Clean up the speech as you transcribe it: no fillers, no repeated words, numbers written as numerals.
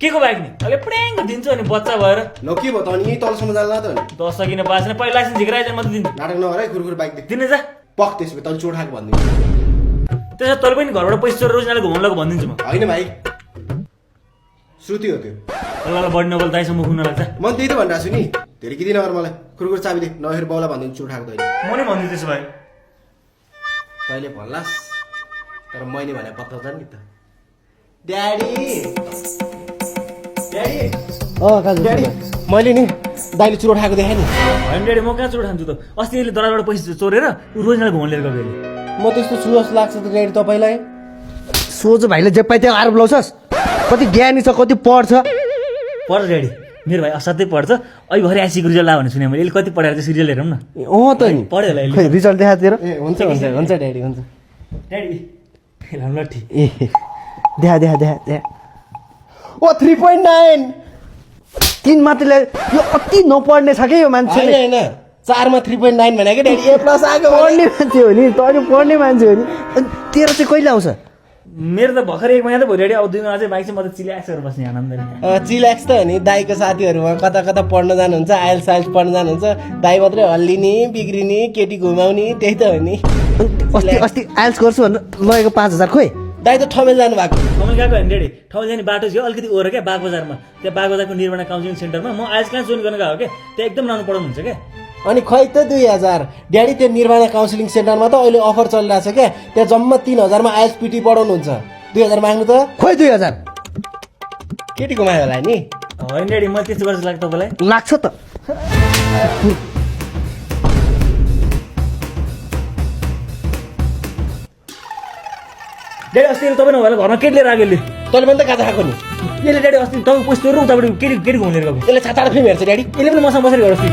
के को बाइक नि अहिले प्र्याङ्क दिन्छु अनि बच्चा भएर ल के भयो त अनि यही तलसम्म जान्ला त नि 10 सकिन पासेन पहिला लाइसेन्स झिक्राइज मात्र दिन्छु नाटक नगर है खुरखुर बाइक देख दिने जा पक त्यसो तल चोट खाएको भन्दिनु त्यसो तल पनि घरबाट पैसा चोरेर रोज नाले घुमाउन लगेको भनिदिन्छु म होइन भाइ श्रुति हो त्यो ल बढी नबल दाइसम्म खुन लाग्छ म त्यही त भनिरहेको छु नि धेरै कि दिन मलाई खुरखुर चाबी दे नहेर बाउला भनिदिनु चोट खाएको तैँले म नै भन्दिनु त्यसो भए तैँले भन्लास् तर मैले भने पत्ता छ नि त ड्याडी ड्याडी ड्याडी मैले नि दाइले चोट खाएको देखेँ नि होइन ड्याडी म कहाँ चोट खान्छु त अस्ति यसले दराबाट पैसा चोरेर ऊ रोज नाले घुमाउन लिएर गएको यसले म त्यस्तो छु जस्तो लाग्छ त ड्याडी तपाईँलाई सोझो भाइले जे पाइ त्यो आरोप लाउँछस् कति ज्ञानी छ कति पढ्छ पढ ड्याडी मेरो भाइ असाध्यै पढ्छ अहिले भरे आइसीको रिजल्ट आयो भने सुने मैले यसले कति पढाएर चाहिँ सिरियल हेरौँ न अँ त नि पढ्यो होला खै यसले रिजल्ट देखातिर ए हुन्छ हुन्छ हुन्छ ड्याडी हुन्छ ड्याडी लट्ठी ए देखा देखा देखा देखा ओ 3.9 तीन मात्रले यो अति नपढ्ने छ कि यो मान्छे होइन होइन 4 मा 3.9 भनेको ड्याडी ए प्लस आएको पढ्ने मान्छे हो नि तँ पढ्ने मान्छे हो नि अनि तेरो चाहिँ कहिले आउँछ मेरो त भर्खर 1 महिना त भयो ड्याडी अब 2 महिना चाहिँ बाइक चाहिँ म त चिल्याक्स गरेर बस्ने आनन्दले चिल्याक्स त हो नि दाईको साथीहरूमा कता कता पढ्न जानुहुन्छ आइल्स साइल्स पढ्न जानुहुन्छ दाई मात्रै हल्लिने बिग्रिने केटी घुमाउने त्यही त हो नि अस्ति अस्ति आइल्स गर्छु भनेर लगेको 5000 खोइ दाई त ठमेल जानु भएको कमल गएको होइन ड्याडी ठाउँ जाने बाटो थियो अलिकति ओर क्या बागबजारमा त्यहाँ बागबजारको निर्माण काउन्सिलिङ सेन्टरमा म आइल्स कहाँ जोइन गर्न गएको क्या त्यहाँ एकदम राम्रो पढाउनुहुन्छ क्या अनि खै त 2000 ड्याडी त्यो निर्माण काउन्सिलिङ सेन्टरमा त अहिले अफर चलिरहेको छ क्या त्यहाँ जम्मा 3000 मा आइएल्स पिटी पढाउनुहुन्छ 2000 माग्नु त खोइ 2000 केटी घुमायो होला नि होइन ड्याडी म त्यस्तो गर्छु लाग्छ तपाईँलाई लाग्छ त ड्याडी अस्ति तपाईँ नभएर घरमा केटी लिएर आयो यसले तैँले पनि त गाजा खाएको नि यसले ड्याडी अस्ति तपाईँ पैसा र उताबाट केटी केटी घुमाउन लिएर गएको यसले छातार फिल्म हेर्छ ड्याडी यसले पनि मसँग बसेर गयो अस्ति